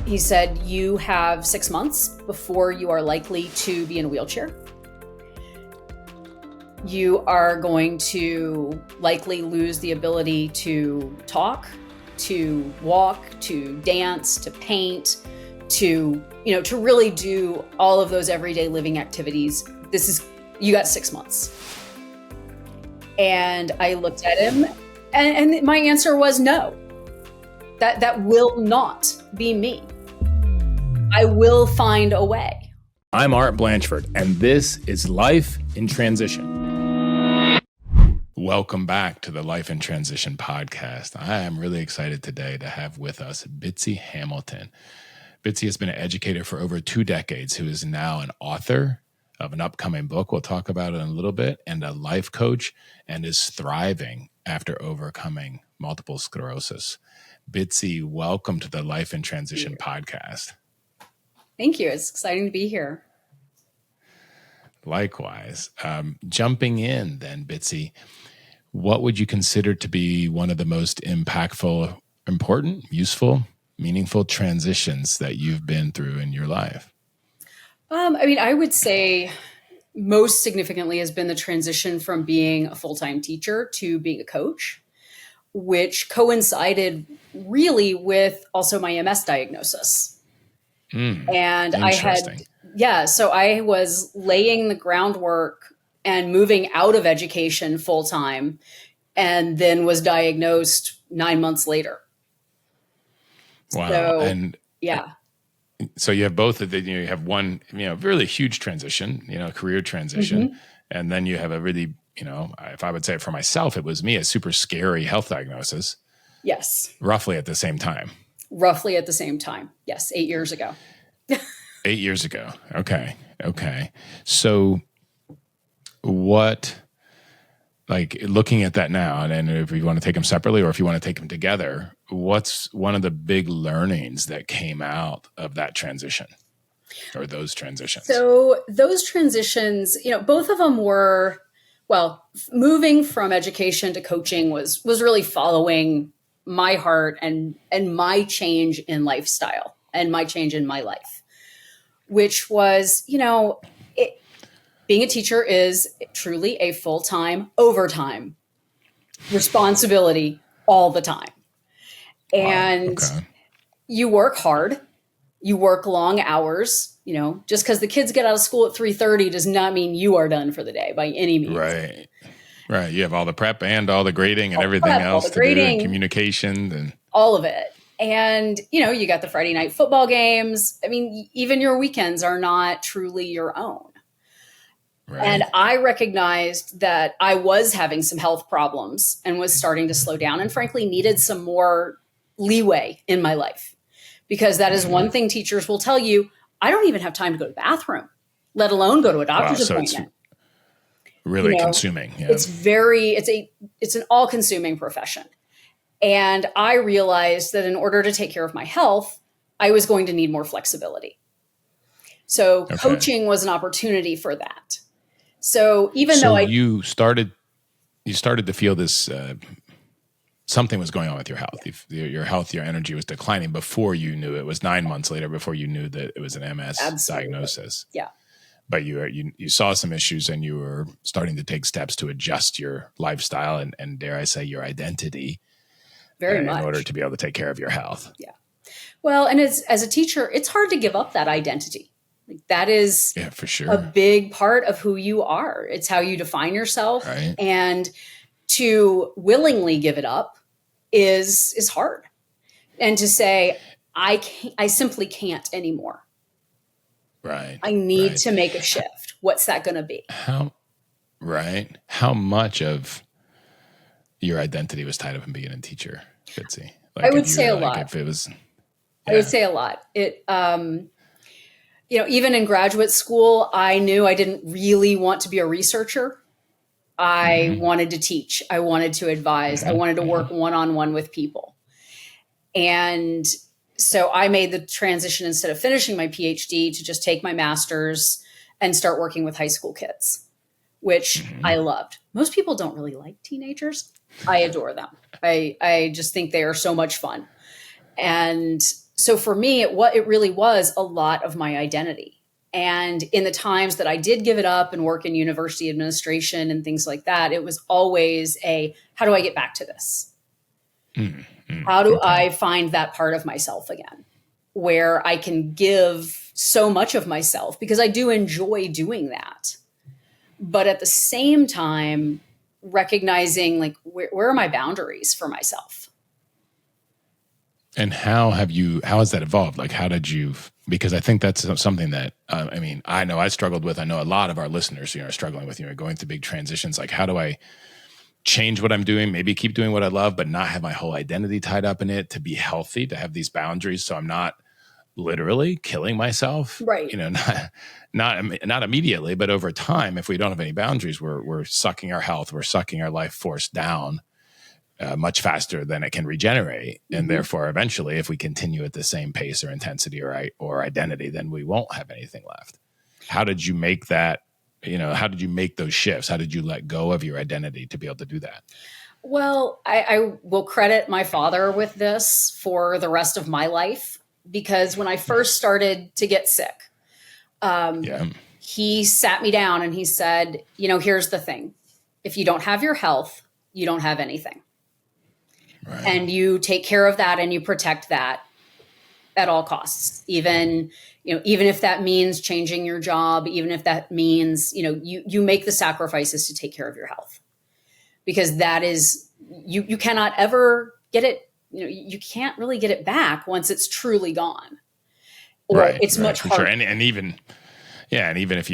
He said, you have 6 months before you are likely to be in a wheelchair. You are going to likely lose the ability to talk, to walk, to dance, to paint, to really do all of those everyday living activities. You got 6 months. And I looked at him and my answer was no. That will not be me. I will find a way. I'm Art Blanchford, and this is Life in Transition. Welcome back to the Life in Transition podcast. I am really excited today to have with us Bitsy Hamilton. Bitsy has been an educator for over 2 decades, who is now an author of an upcoming book, we'll talk about it in a little bit, and a life coach, and is thriving after overcoming multiple sclerosis. Bitsy, welcome to the Life in Transition podcast. Thank you. It's exciting to be here. Likewise. Jumping in then, Bitsy, what would you consider to be one of the most impactful, important, useful, meaningful transitions that you've been through in your life? I would say most significantly has been the transition from being a full-time teacher to being a coach, which coincided really with also my MS diagnosis. And so I was laying the groundwork and moving out of education full-time, and then was diagnosed 9 months later. Wow. So, So you have both of the, you have one, really huge transition, career transition. Mm-hmm. And then you have a really, if I would say it for myself, it was me, a super scary health diagnosis. Yes. Roughly at the same time. Yes. 8 years ago. 8 years ago. Okay. So what, looking at that now, and if you want to take them separately or if you want to take them together, what's one of the big learnings that came out of that transition or those transitions? So those transitions, both of them were, moving from education to coaching was really following my heart and my change in lifestyle and my change in my life, which was, being a teacher is truly a full-time, overtime responsibility all the time. And you work hard, you work long hours, just because the kids get out of school at 3:30 does not mean you are done for the day by any means. Right. You have all the prep and all the grading and everything else to do, and communication and all of it. And, you got the Friday night football games. Even your weekends are not truly your own. Right. And I recognized that I was having some health problems and was starting to slow down and frankly needed some more leeway in my life, because that is one thing teachers will tell you. I don't even have time to go to the bathroom, let alone go to a doctor's appointment. It's really consuming. Yeah. It's an all-consuming profession. And I realized that in order to take care of my health, I was going to need more flexibility. So coaching was an opportunity for that. So you started to feel this, something was going on with your health. Your health, your energy was declining before you knew it. Was 9 months later before you knew that it was an MS diagnosis. Yeah. But you saw some issues and you were starting to take steps to adjust your lifestyle and dare I say your identity very much in order to be able to take care of your health. Yeah. Well, and as a teacher, it's hard to give up that identity. That is for sure a big part of who you are. It's how you define yourself. Right. And to willingly give it up is hard. And to say, I simply can't anymore. Right. I need to make a shift. What's that going to be? How much of your identity was tied up in being a teacher, Bitsy? I would say a lot. I would say a lot. It, even in graduate school, I knew I didn't really want to be a researcher. I wanted to teach. I wanted to advise. I wanted to work one-on-one with people. And so I made the transition, instead of finishing my PhD, to just take my master's and start working with high school kids, which I loved. Most people don't really like teenagers. I adore them. I just think they are so much fun. And So for me, it really was a lot of my identity. And in the times that I did give it up and work in university administration and things like that, it was always how do I get back to this? How do I find that part of myself again, where I can give so much of myself, because I do enjoy doing that. But at the same time, recognizing like, where are my boundaries for myself? And how has that evolved? Like, how did you, because I think that's something that, I know I struggled with, I know a lot of our listeners, are struggling with, going through big transitions. Like, how do I change what I'm doing, maybe keep doing what I love, but not have my whole identity tied up in it, to be healthy, to have these boundaries. So I'm not literally killing myself, right? Not immediately, but over time, if we don't have any boundaries, we're sucking our health, we're sucking our life force down much faster than it can regenerate. Mm-hmm. And therefore, eventually, if we continue at the same pace or intensity or identity, then we won't have anything left. How did you make that? How did you make those shifts? How did you let go of your identity to be able to do that? Well, I will credit my father with this for the rest of my life, because when I first started to get sick, he sat me down and he said, here's the thing. If you don't have your health, you don't have anything. Right. And you take care of that and you protect that at all costs, even if that means changing your job, even if that means, you make the sacrifices to take care of your health, because that is, you cannot ever get it. You can't really get it back once it's truly gone. Or right, it's much harder. Sure. And even if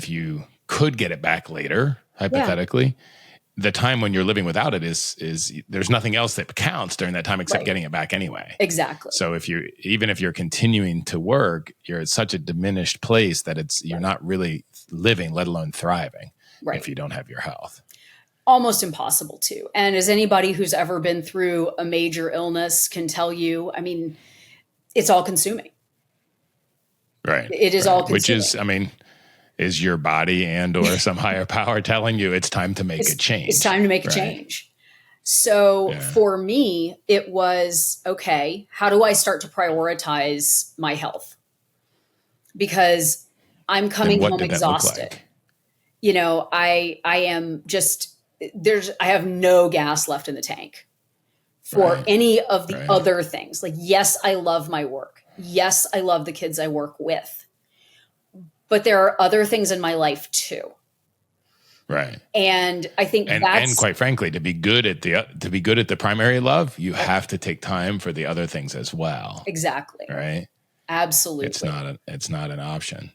you could get it back later, hypothetically, the time when you're living without it is there's nothing else that counts during that time except getting it back anyway. Exactly. So if you're continuing to work, you're at such a diminished place that you're not really living, let alone thriving, if you don't have your health. Almost impossible to. And as anybody who's ever been through a major illness can tell you, it's all consuming. Right. It is all consuming. Which is, is your body and or some higher power telling you it's time to make a change? It's time to make a change. So for me, it was, okay, how do I start to prioritize my health? Because I'm coming home exhausted. I am just, I have no gas left in the tank for any of the other things. Like, yes, I love my work. Yes, I love the kids I work with. But there are other things in my life too. Right. And I think and quite frankly, to be good at the primary love, you have to take time for the other things as well. Exactly. Right. Absolutely. It's not an option.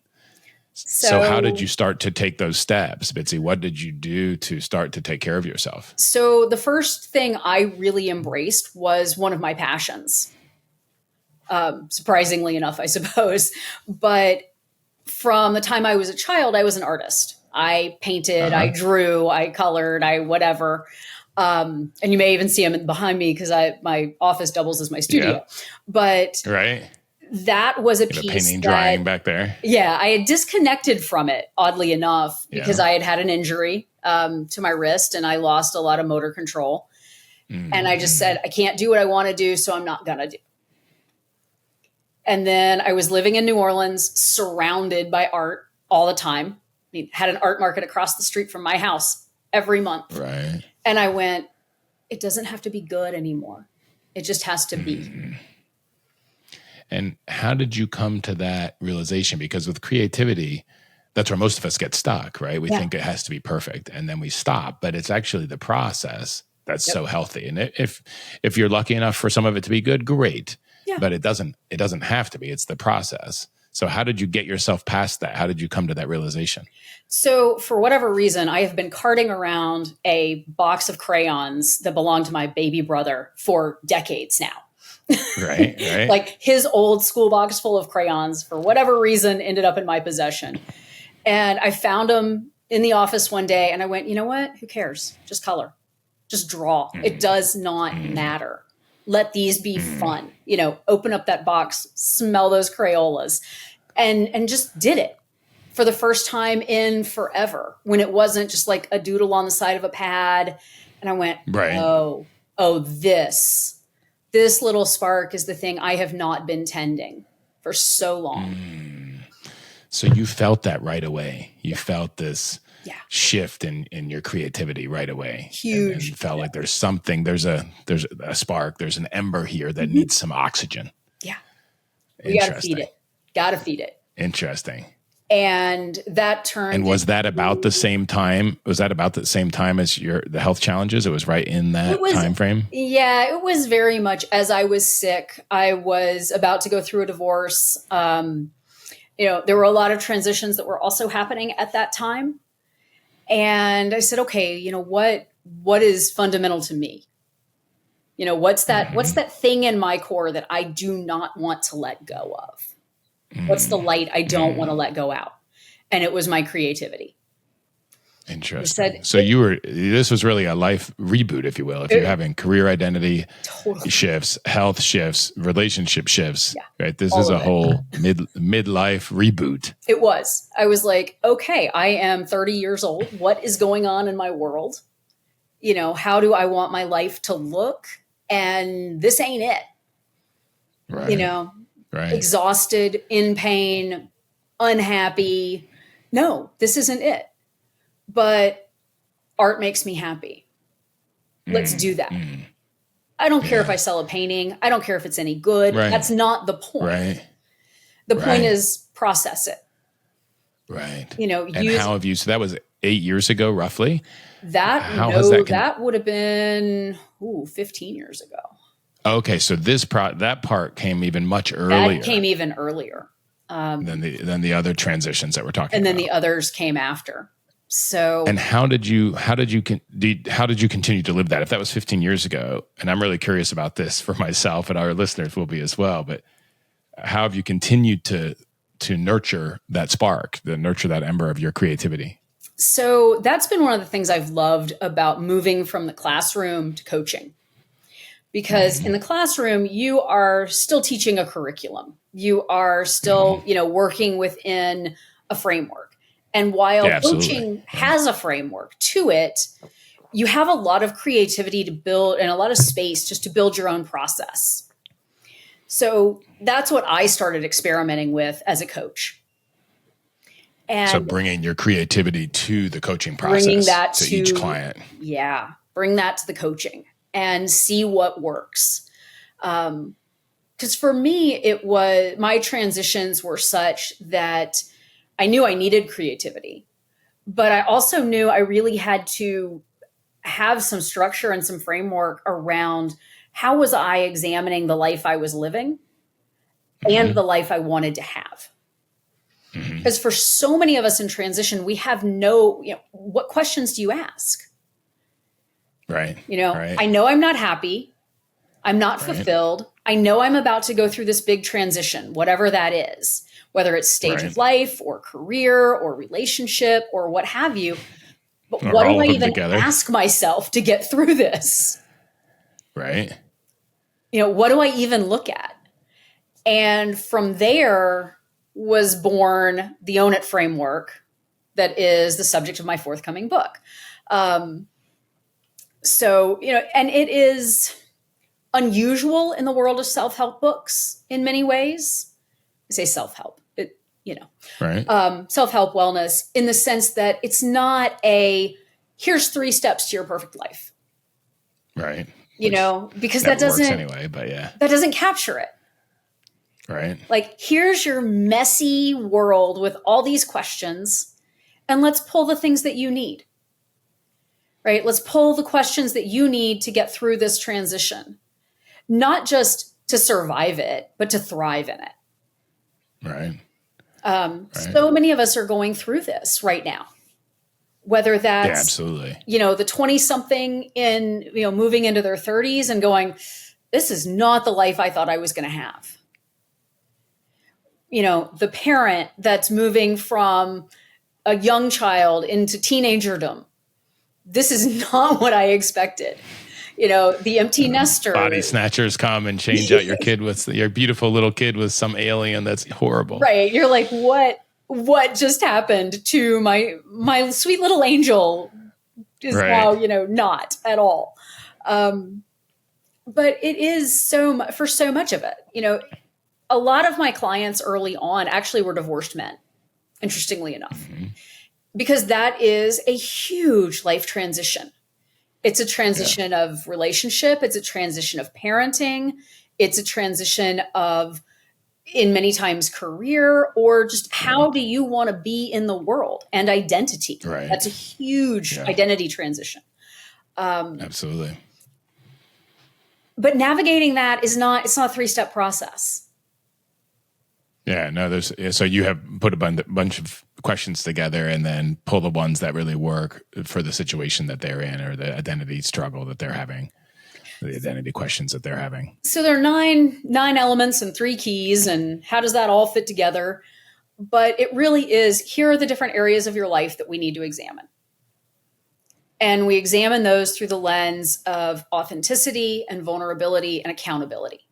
So how did you start to take those steps, Bitsy? What did you do to start to take care of yourself? So the first thing I really embraced was one of my passions. Surprisingly enough, I suppose. But from the time I was a child, I was an artist. I painted, I drew, I colored, I whatever. And you may even see them behind me because my office doubles as my studio. Yeah. But that was a piece painting, drawing back there. Yeah, I had disconnected from it, oddly enough, because I had an injury to my wrist and I lost a lot of motor control. Mm-hmm. And I just said, I can't do what I want to do, so I'm not going to do. And then I was living in New Orleans, surrounded by art all the time. Had an art market across the street from my house every month. Right. And I went, it doesn't have to be good anymore. It just has to be. Mm-hmm. And how did you come to that realization? Because with creativity, that's where most of us get stuck, right? We think it has to be perfect and then we stop, but it's actually the process that's so healthy. And if you're lucky enough for some of it to be good, great. Yeah. But it doesn't have to be. It's the process. So how did you get yourself past that? How did you come to that realization? So for whatever reason, I have been carting around a box of crayons that belonged to my baby brother for decades now. Right. Like his old school box full of crayons, for whatever reason, ended up in my possession. And I found them in the office one day and I went, you know what? Who cares? Just color. Just draw. It does not matter. Let these be fun. Open up that box, smell those Crayolas, and just did it for the first time in forever, when it wasn't just like a doodle on the side of a pad. And I went, oh, this this little spark is the thing I have not been tending for so long. So you felt that right away. You felt this shift in your creativity right away. Huge. And felt like there's something, there's a spark, there's an ember here that needs some oxygen. Yeah. We got to feed it. Got to feed it. Interesting. And that turned. And was that about the same time? Was that about the same time as the health challenges? It was right in that time frame? Yeah, it was very much as I was sick. I was about to go through a divorce. There were a lot of transitions that were also happening at that time. And I said, okay, what is fundamental to me? What's that thing in my core that I do not want to let go of? What's the light I don't want to let go out? And it was my creativity. Interesting. So this was really a life reboot, if you will. If you're having career identity shifts, health shifts, relationship shifts, right? This is a whole midlife reboot. It was. I was like, okay, I am 30 years old. What is going on in my world? How do I want my life to look? And this ain't it. Right. Right. Exhausted, in pain, unhappy. No, this isn't it. But art makes me happy. Let's do that. I don't care if I sell a painting. I don't care if it's any good. Right. That's not the point. Right. The point is process it. Right. How have you, so that was 8 years ago, roughly? That would have been 15 years ago. Okay, so that part came even much earlier. That came even earlier than the other transitions that we're talking about. And then the others came after. So, and how did you continue to live that? If that was 15 years ago, and I'm really curious about this for myself, and our listeners will be as well. But how have you continued to nurture that spark, to nurture that ember of your creativity? So that's been one of the things I've loved about moving from the classroom to coaching. Because in the classroom, you are still teaching a curriculum. You are still, working within a framework. And while coaching has a framework to it, you have a lot of creativity to build and a lot of space just to build your own process. So that's what I started experimenting with as a coach. And so bringing your creativity to the coaching process, bringing that to each client. Yeah, bring that to the coaching. And see what works. Because for me, my transitions were such that I knew I needed creativity, but I also knew I really had to have some structure and some framework around how was I examining the life I was living and the life I wanted to have. Because for so many of us in transition, we have what questions do you ask? Right. I know I'm not happy. I'm not fulfilled. I know I'm about to go through this big transition, whatever that is, whether it's stage of life or career or relationship or what have you. But what do I even ask myself to get through this? Right. What do I even look at? And from there was born the Own It framework that is the subject of my forthcoming book. So, and it is unusual in the world of self-help books in many ways. I say self-help, self-help wellness in the sense that it's not here's 3 steps to your perfect life. Right. Because that doesn't anyway, but that doesn't capture it. Right. Like, here's your messy world with all these questions, and let's pull the things that you need. Right? Let's pull the questions that you need to get through this transition, not just to survive it, but to thrive in it. Right. So many of us are going through this right now, whether that's, absolutely. The 20-something in, moving into their 30s and going, this is not the life I thought I was going to have. The parent that's moving from a young child into teenagerdom. This is not what I expected. The empty nester. Body snatchers come and change out your beautiful little kid with some alien that's horrible. Right. You're like, what just happened to my sweet little angel is now, not at all. But it is for so much of it. A lot of my clients early on actually were divorced men, interestingly enough, because that is a huge life transition. It's a transition of relationship. It's a transition of parenting. It's a transition of, in many times, career, or just how do you want to be in the world, and identity. Right. That's a huge identity transition. Absolutely. But navigating that it's not a 3-step process. Yeah, no, so you have put a bunch of questions together and then pull the ones that really work for the situation that they're in, or the identity struggle that they're having, the identity questions that they're having. So there are nine elements and 3 keys, and how does that all fit together? But it really is, here are the different areas of your life that we need to examine. And we examine those through the lens of authenticity and vulnerability and accountability.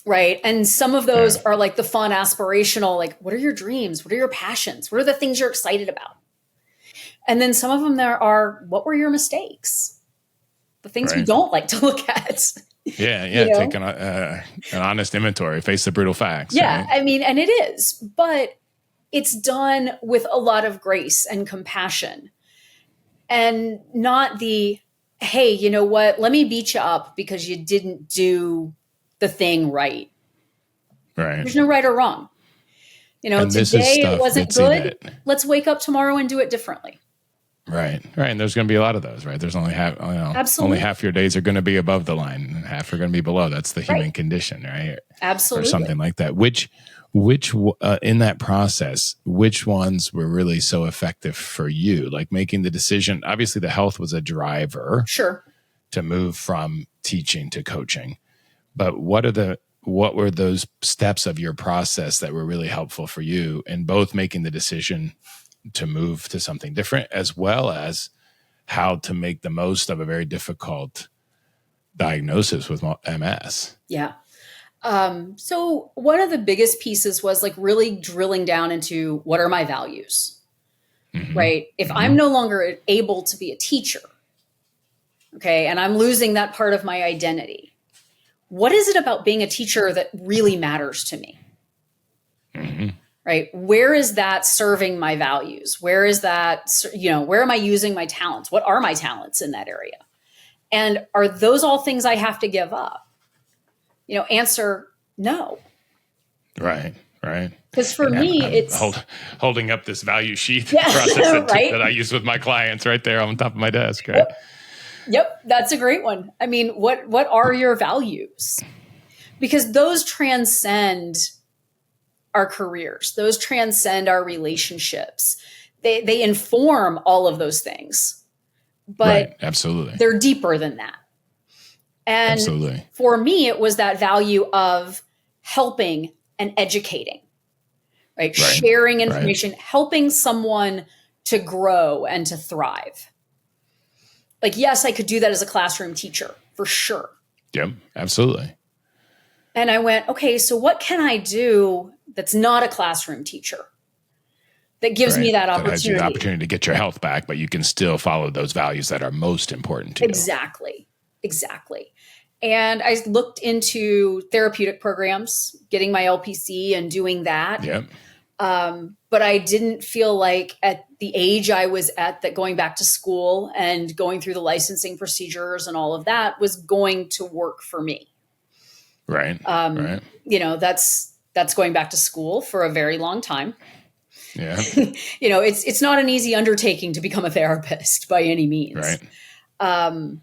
Right. And some of those are like the fun, aspirational, like, what are your dreams? What are your passions? What are the things you're excited about? And then some of them there are, what were your mistakes? The things we don't like to look at. Take an honest inventory, face the brutal facts. Yeah, right? I mean, and it is, but it's done with a lot of grace and compassion. And not the, hey, you know what? Let me beat you up because you didn't do the thing right. Right. There's no right or wrong. Today it wasn't good. Let's wake up tomorrow and do it differently. Right. And there's going to be a lot of those, right? There's only only half your days are going to be above the line and half are going to be below. That's the human condition, right? Absolutely. Or something like that. Which in that process, which ones were really so effective for you? Like making the decision, obviously the health was a driver. Sure. To move from teaching to coaching. But what were those steps of your process that were really helpful for you in both making the decision to move to something different, as well as how to make the most of a very difficult diagnosis with MS? Yeah. So one of the biggest pieces was like really drilling down into what are my values, right? If I'm no longer able to be a teacher, and I'm losing that part of my identity, what is it about being a teacher that really matters to me? Right? Where is that serving my values? Where is that, where am I using my talents? What are my talents in that area? And are those all things I have to give up? Answer, no. Right. Because for me, it's holding up this value sheet process that I use with my clients right there on top of my desk. Right. Yep. That's a great one. I mean, what are your values? Because those transcend our careers. Those transcend our relationships. They inform all of those things. But absolutely, they're deeper than that. And for me, it was that value of helping and educating, right? Sharing information, helping someone to grow and to thrive. Like, yes, I could do that as a classroom teacher, for sure. Yep, absolutely. And I went, okay, so what can I do that's not a classroom teacher that gives me that opportunity? That has you the opportunity to get your health back, but you can still follow those values that are most important to you. Exactly. And I looked into therapeutic programs, getting my LPC and doing that. Yep. But I didn't feel like at the age I was at that going back to school and going through the licensing procedures and all of that was going to work for me. Right. That's going back to school for a very long time. Yeah. It's not an easy undertaking to become a therapist by any means. Right.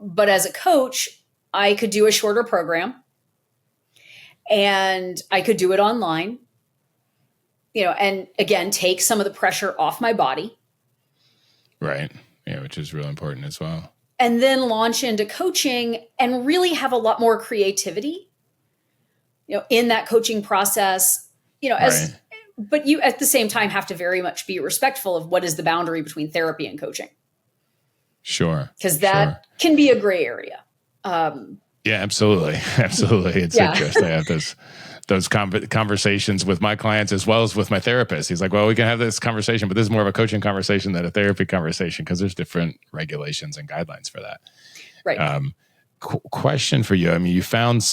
But as a coach, I could do a shorter program and I could do it online, and again, take some of the pressure off my body. Right. Yeah, which is real important as well. And then launch into coaching and really have a lot more creativity, in that coaching process, but you at the same time have to very much be respectful of what is the boundary between therapy and coaching. Sure. Because that can be a gray area. Yeah, absolutely. It's interesting. I have those conversations with my clients as well as with my therapist. He's like, well, we can have this conversation, but this is more of a coaching conversation than a therapy conversation because there's different regulations and guidelines for that. Right. Question for you. I mean, you found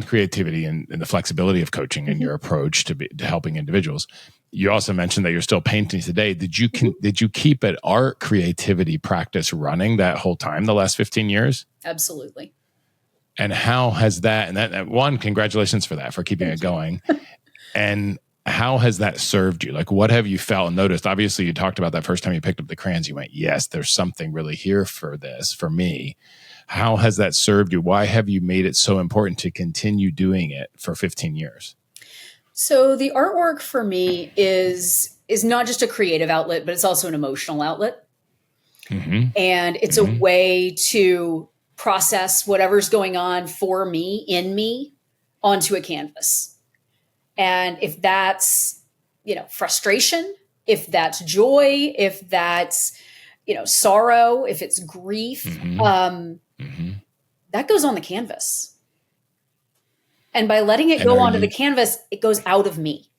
creativity and the flexibility of coaching in your approach to helping individuals. You also mentioned that you're still painting today. Did you keep an art creativity practice running that whole time, the last 15 years? Absolutely. And how has that, and that one, congratulations for that, for keeping it going. And how has that served you? Like, what have you felt and noticed? Obviously, you talked about that first time you picked up the crayons, you went, yes, there's something really here for this, for me. How has that served you? Why have you made it so important to continue doing it for 15 years? So the artwork for me is not just a creative outlet, but it's also an emotional outlet. And it's a way to process whatever's going on for me, in me, onto a canvas. And if that's, frustration, if that's joy, if that's, sorrow, if it's grief, that goes on the canvas. And by letting it go onto the canvas, it goes out of me.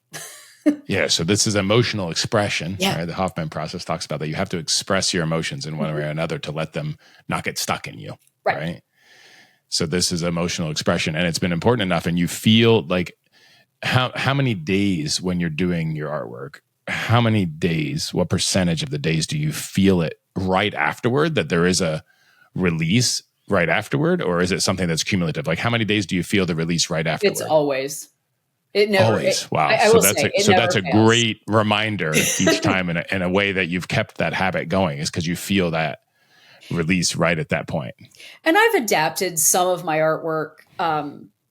Yeah. So this is emotional expression. Yeah. Right? The Hoffman process talks about that. You have to express your emotions in one way or another to let them not get stuck in you. Right. So this is emotional expression, and it's been important enough. And you feel like how many days when you're doing your artwork, how many days, what percentage of the days do you feel it right afterward, that there is a release right afterward? Or is it something that's cumulative? Like, how many days do you feel the release right afterward? It's always. It never. Always. Wow. So that's a great reminder each time in a way that you've kept that habit going, is because you feel that release right at that point. And I've adapted some of my artwork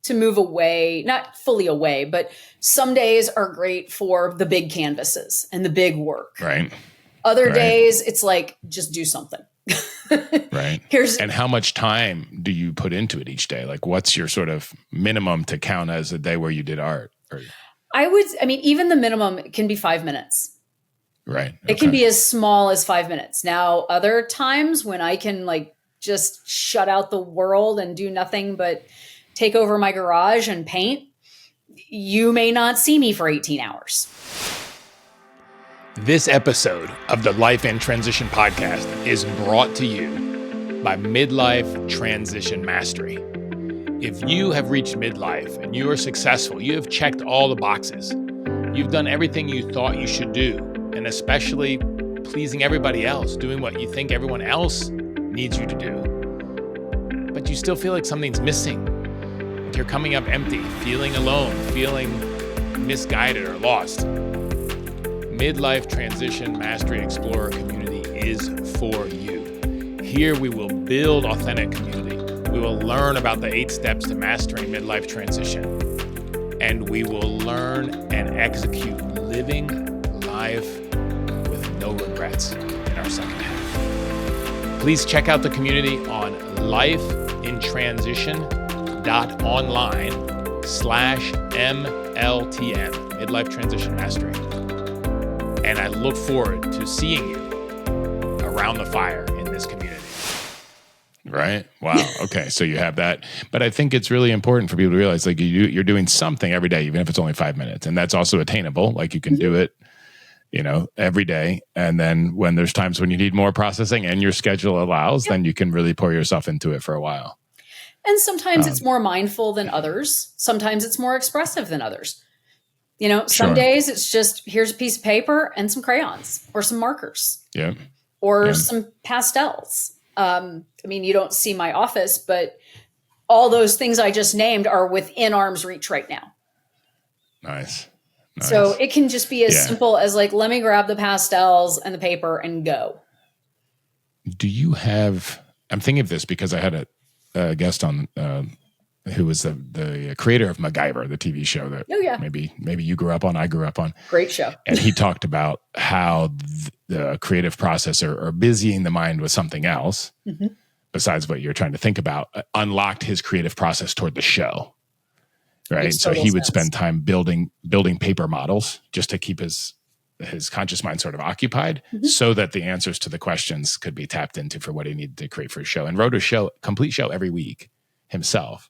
to move away, not fully away, but some days are great for the big canvases and the big work. Right. Other days, it's like, just do something. Right. And how much time do you put into it each day? Like, what's your sort of minimum to count as a day where you did art? Even the minimum can be 5 minutes. Right. It can be as small as 5 minutes. Now, other times when I can just shut out the world and do nothing but take over my garage and paint, you may not see me for 18 hours. This episode of the Life in Transition podcast is brought to you by MidLife Transition Mastery. If you have reached midlife and you are successful, you have checked all the boxes. You've done everything you thought you should do, and especially pleasing everybody else, doing what you think everyone else needs you to do. But you still feel like something's missing. Like you're coming up empty, feeling alone, feeling misguided or lost. Midlife Transition Mastery Explorer community is for you. Here we will build authentic community. We will learn about the 8 steps to mastering midlife transition. And we will learn and execute living life with no regrets in our second half. Please check out the community on lifeintransition.online/MLTM, Midlife Transition Mastery. And I look forward to seeing you around the fire in this community. Right? Wow. Okay. So you have that. But I think it's really important for people to realize, like, you're doing something every day, even if it's only 5 minutes. And that's also attainable. Like, you can do it, every day. And then when there's times when you need more processing and your schedule allows, then you can really pour yourself into it for a while. And sometimes it's more mindful than others. Sometimes it's more expressive than others. Some days it's just, here's a piece of paper and some crayons or some markers. Yeah. Or some pastels. You don't see my office, but all those things I just named are within arm's reach right now. Nice. So it can just be as simple as let me grab the pastels and the paper and go. Do you have, I'm thinking of this because I had a guest on who was the creator of MacGyver, the TV show that maybe you grew up on, I grew up on. Great show. And he talked about how the creative process or busying the mind with something else, besides what you're trying to think about, unlocked his creative process toward the show. Right. So he would spend time building paper models just to keep his conscious mind sort of occupied so that the answers to the questions could be tapped into for what he needed to create for his show, and wrote a complete show every week himself.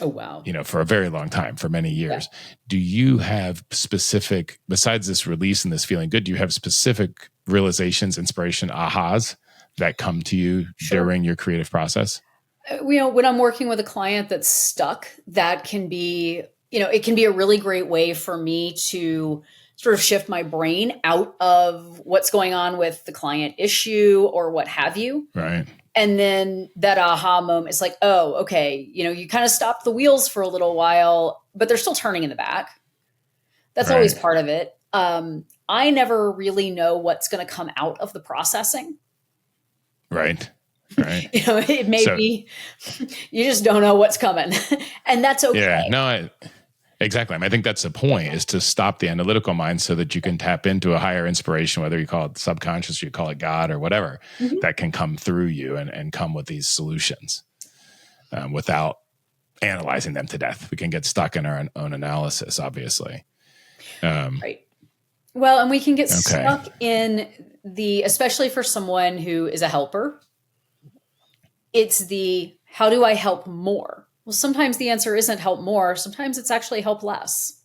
Oh, wow. For a very long time, for many years. Yeah. Do you have specific, besides this release and this feeling good, do you have specific realizations, inspiration, ahas that come to you during your creative process? When I'm working with a client that's stuck, that can be, it can be a really great way for me to sort of shift my brain out of what's going on with the client issue or what have you. Right. And then that aha moment, it's like, oh, okay, you kind of stop the wheels for a little while, but they're still turning in the back. That's always part of it. I never really know what's going to come out of the processing. Right. It may be, you just don't know what's coming, and that's okay. Yeah, no, exactly. I think that's the point, is to stop the analytical mind so that you can tap into a higher inspiration, whether you call it subconscious, you call it God or whatever, that can come through you and come with these solutions without analyzing them to death. We can get stuck in our own analysis, obviously. Right. Well, and we can get stuck in especially for someone who is a helper, it's how do I help more? Well, sometimes the answer isn't help more. Sometimes it's actually help less.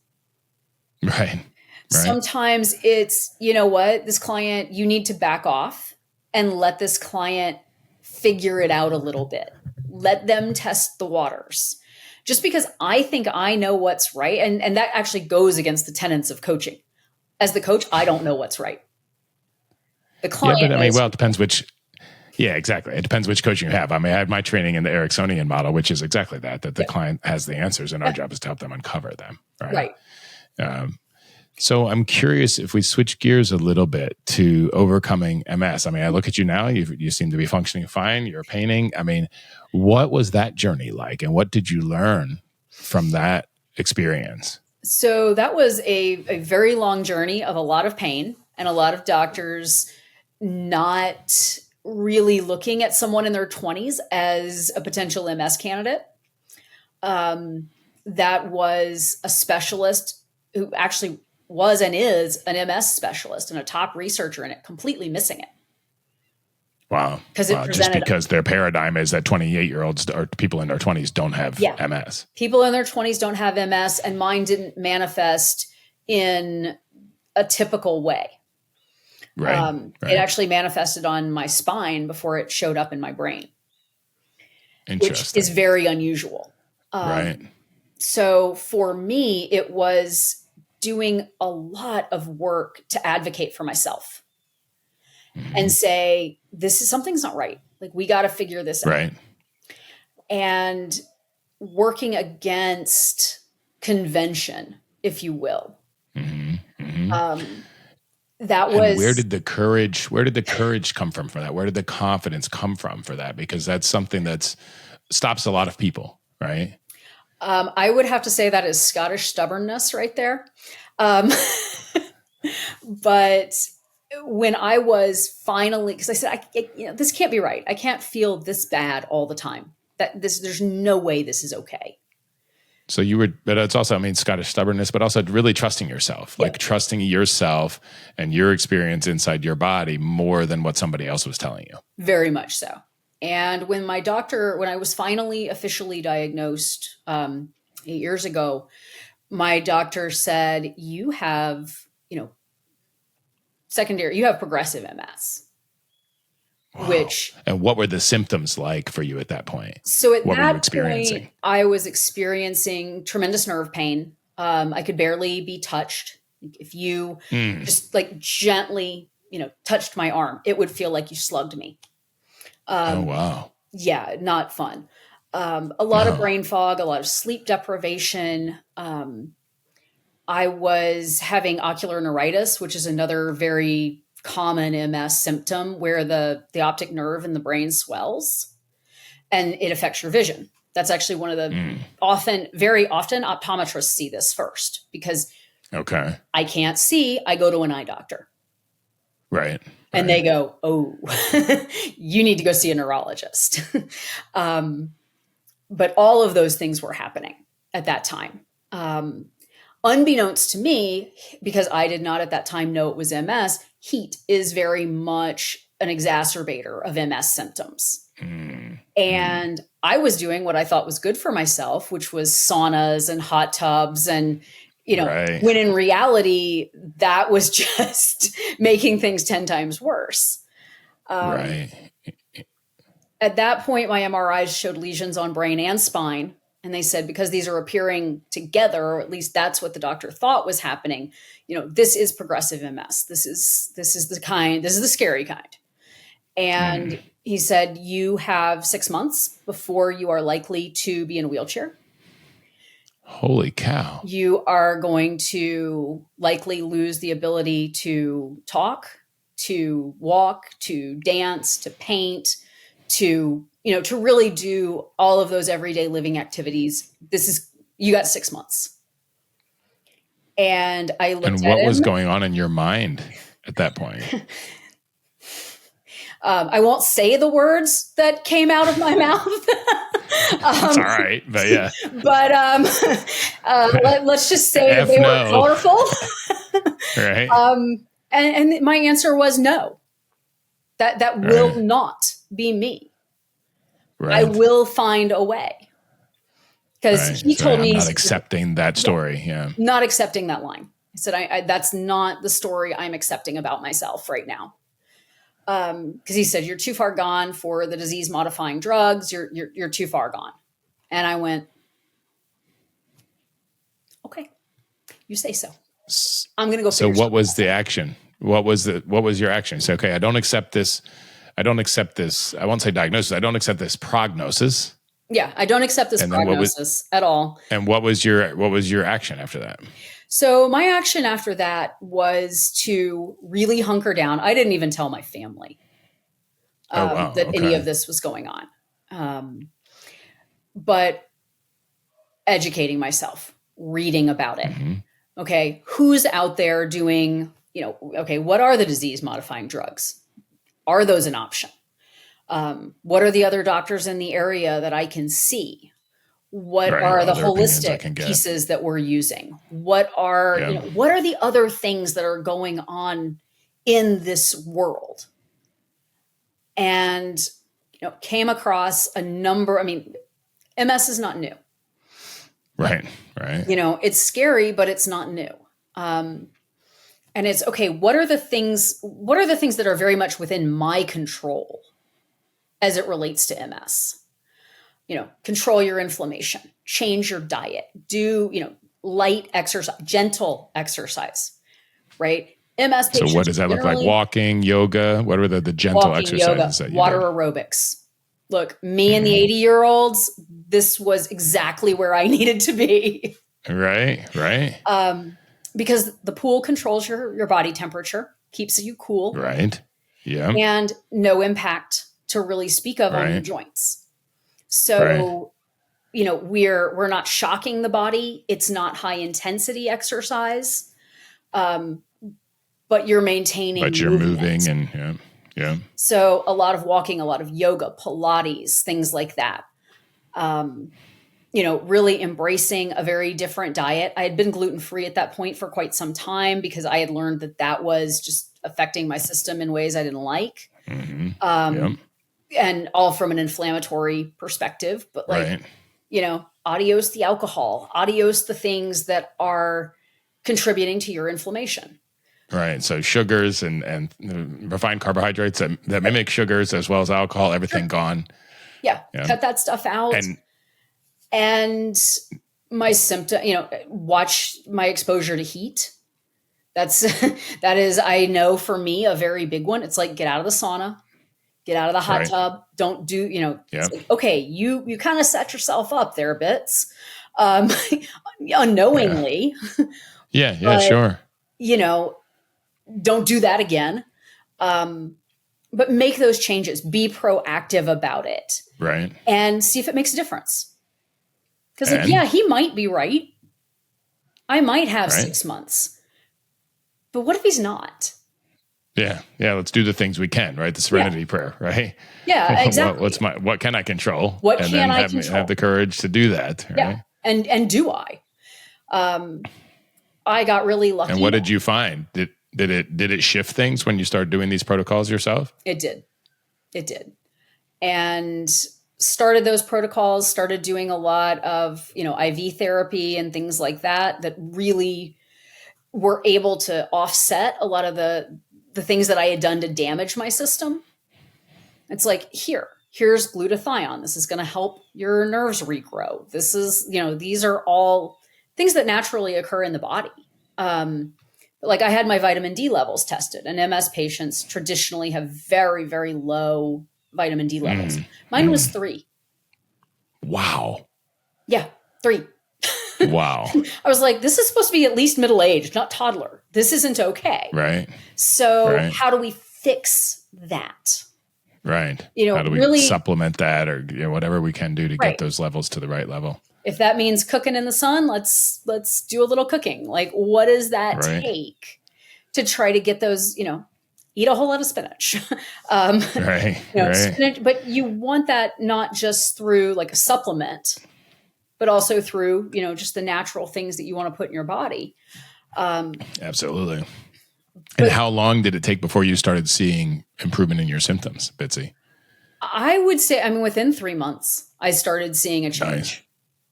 Right. Sometimes it's, this client, you need to back off and let this client figure it out a little bit. Let them test the waters. Just because I think I know what's right. And that actually goes against the tenets of coaching. As the coach, I don't know what's right. The client it depends which. Yeah, exactly. It depends which coaching you have. I had my training in the Ericksonian model, which is exactly that the client has the answers and our job is to help them uncover them. Right. So I'm curious if we switch gears a little bit to overcoming MS. I look at you now, you seem to be functioning fine. You're painting. What was that journey like, and what did you learn from that experience? So that was a very long journey of a lot of pain and a lot of doctors not really looking at someone in their 20s as a potential MS candidate. That was a specialist who actually was and is an MS specialist and a top researcher in it, completely missing it. Wow. Just because their paradigm is that 28-year-olds or people in their 20s don't have MS. People in their 20s don't have MS, and mine didn't manifest in a typical way. Right. It actually manifested on my spine before it showed up in my brain, which is very unusual. Right. So for me, it was doing a lot of work to advocate for myself and say, something's not right. Like, we got to figure this out. Right. And working against convention, if you will. That was. And where did the courage come from for that? Where did the confidence come from for that? Because that's something that stops a lot of people, right? I would have to say that is Scottish stubbornness right there. But when I was finally, because I said, this can't be right. I can't feel this bad all the time. There's no way this is okay. So but it's also, Scottish stubbornness, but also really trusting yourself, like trusting yourself and your experience inside your body more than what somebody else was telling you. Very much so. And when I was finally officially diagnosed 8 years ago, my doctor said, you have, you have progressive MS. Wow. And what were the symptoms like for you at that point? So at what that were you experiencing? point, I was experiencing tremendous nerve pain. I could barely be touched. If you just gently, touched my arm, it would feel like you slugged me. Oh, wow. Yeah, not fun. A lot of brain fog, a lot of sleep deprivation. I was having ocular neuritis, which is another very common MS symptom where the optic nerve in the brain swells and it affects your vision. That's actually one of the very often optometrists see this first because I can't see. I go to an eye doctor. Right. And they go, oh, you need to go see a neurologist. But all of those things were happening at that time. Unbeknownst to me, because I did not at that time know it was MS, heat is very much an exacerbator of MS symptoms. And I was doing what I thought was good for myself, which was saunas and hot tubs and, when in reality, that was just making things 10 times worse. Right. At that point, my MRIs showed lesions on brain and spine. And they said, because these are appearing together, or at least that's what the doctor thought was happening, this is progressive MS. This is the scary kind. And he said, you have 6 months before you are likely to be in a wheelchair. Holy cow. You are going to likely lose the ability to talk, to walk, to dance, to paint, to really do all of those everyday living activities. You got 6 months. And I looked at him. And what was going on in your mind at that point? I won't say the words that came out of my mouth. That's all right, but yeah. But let's just say that they were colorful. Right. And my answer was no. That will not be me. Right. I will find a way. Because he told me, I'm not accepting that story. Yeah. Not accepting that line. I said, that's not the story I'm accepting about myself right now. Because he said, you're too far gone for the disease modifying drugs. You're too far gone. And I went, okay, you say so. I'm going to go. So what was the action? What was your action? So, okay, I don't accept this. I won't say diagnosis. I don't accept this prognosis. Yeah. I don't accept this prognosis at all. And what was your action after that? So my action after that was to really hunker down. I didn't even tell my family that any of this was going on. But educating myself, reading about it. Mm-hmm. Okay. Who's out there doing, what are the disease modifying drugs? Are those an option? What are the other doctors in the area that I can see? What are the holistic pieces that we're using? What are the other things that are going on in this world? And, came across a number, MS is not new. Right. It's scary, but it's not new. And it's okay. What are the things that are very much within my control as it relates to MS? Control your inflammation, change your diet, do, light exercise, gentle exercise, right? MS patients. So what does that look like? Walking, yoga? What are the gentle exercises that you water aerobics? Look, me and the 80-year-olds, this was exactly where I needed to be. Right. Because the pool controls your body temperature, keeps you cool. Right. Yeah. And no impact to really speak of on your joints. So, we're not shocking the body. It's not high intensity exercise, but you're maintaining. But you're moving and yeah. So a lot of walking, a lot of yoga, Pilates, things like that. Really embracing a very different diet. I had been gluten-free at that point for quite some time because I had learned that was just affecting my system in ways I didn't like. Mm-hmm. And all from an inflammatory perspective, but adios the alcohol, adios the things that are contributing to your inflammation. Right. So sugars and refined carbohydrates that mimic sugars as well as alcohol, everything gone. Yeah. Cut that stuff out. And my symptom, watch my exposure to heat. That is, I know for me, a very big one. It's like, get out of the sauna. Get out of the hot tub. Don't do, okay, you kind of set yourself up there, Bits, unknowingly. Yeah, but, sure. Don't do that again. But make those changes. Be proactive about it. Right. And see if it makes a difference. Because, he might be right. I might have 6 months. But what if he's not? Yeah. Let's do the things we can, right? The serenity prayer, right? Yeah, exactly. What can I control? What can I control? Have the courage to do that, right? Yeah. And do I? I got really lucky. And what did you find? Did it shift things when you started doing these protocols yourself? It did. And started those protocols, started doing a lot of, IV therapy and things like that really were able to offset a lot of the things that I had done to damage my system. It's like, here, here's glutathione. This is going to help your nerves regrow. This is, these are all things that naturally occur in the body. Like I had my vitamin D levels tested, and MS patients traditionally have very, very low vitamin D levels. Mine was 3. Wow. Yeah, 3. Wow. I was like, this is supposed to be at least middle-aged, not toddler. This isn't okay. Right. So how do we fix that? Right. How do we really supplement that, or whatever we can do to get those levels to the right level? If that means cooking in the sun, let's do a little cooking. Like, what does that take to try to get those, eat a whole lot of spinach. Spinach, but you want that not just through like a supplement, but also through, just the natural things that you want to put in your body. Absolutely. And how long did it take before you started seeing improvement in your symptoms, Bitsy? I would say, within 3 months, I started seeing a change. Nice.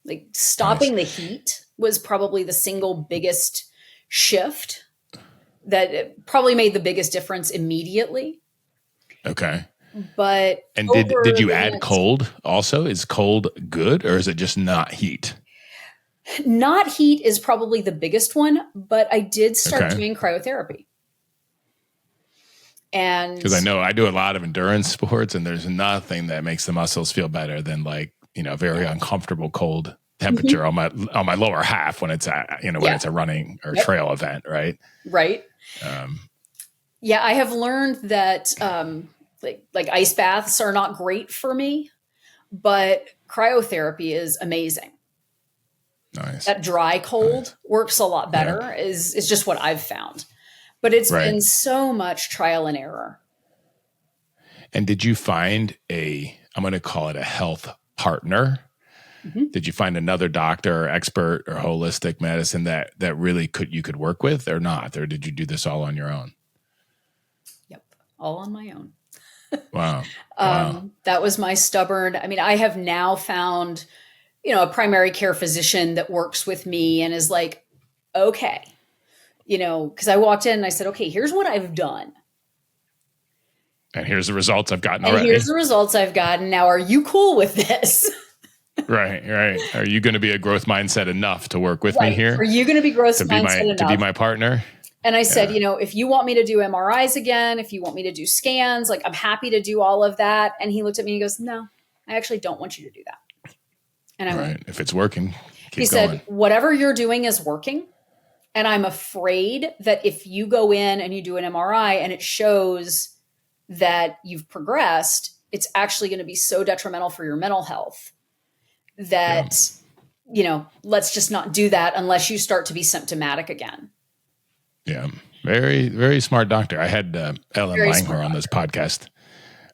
Like stopping the heat was probably the single biggest shift that it probably made the biggest difference immediately. Okay. But did you add cold also? Is cold good, or is it just not heat? Not heat is probably the biggest one, but I did start doing cryotherapy. And because I know I do a lot of endurance sports, and there's nothing that makes the muscles feel better than very uncomfortable cold temperature on my lower half when it's when it's a running or trail event, right? Right. I have learned that like ice baths are not great for me, but cryotherapy is amazing. Nice. That dry cold works a lot better is just what I've found. But it's been so much trial and error. And did you find I'm going to call it a health partner? Did you find another doctor or expert or holistic medicine that really you could work with, or not? Or did you do this all on your own? Yep. All on my own. Wow. That was my stubborn. I have now found, a primary care physician that works with me and is like, okay, because I walked in and I said, okay, here's what I've done. And here's the results I've gotten and already. Here's the results I've gotten. Now, are you cool with this? Right. Are you going to be a growth mindset enough to work with me here? Are you going to be growth mindset enough? To be my partner? And I said, if you want me to do MRIs again, if you want me to do scans, like I'm happy to do all of that. And he looked at me and he goes, no, I actually don't want you to do that. And I went, if it's working, keep he going. said, whatever you're doing is working. And I'm afraid that if you go in and you do an MRI and it shows that you've progressed, it's actually going to be so detrimental for your mental health that, let's just not do that unless you start to be symptomatic again. Yeah. Very, very smart doctor. I had Ellen Langher on this podcast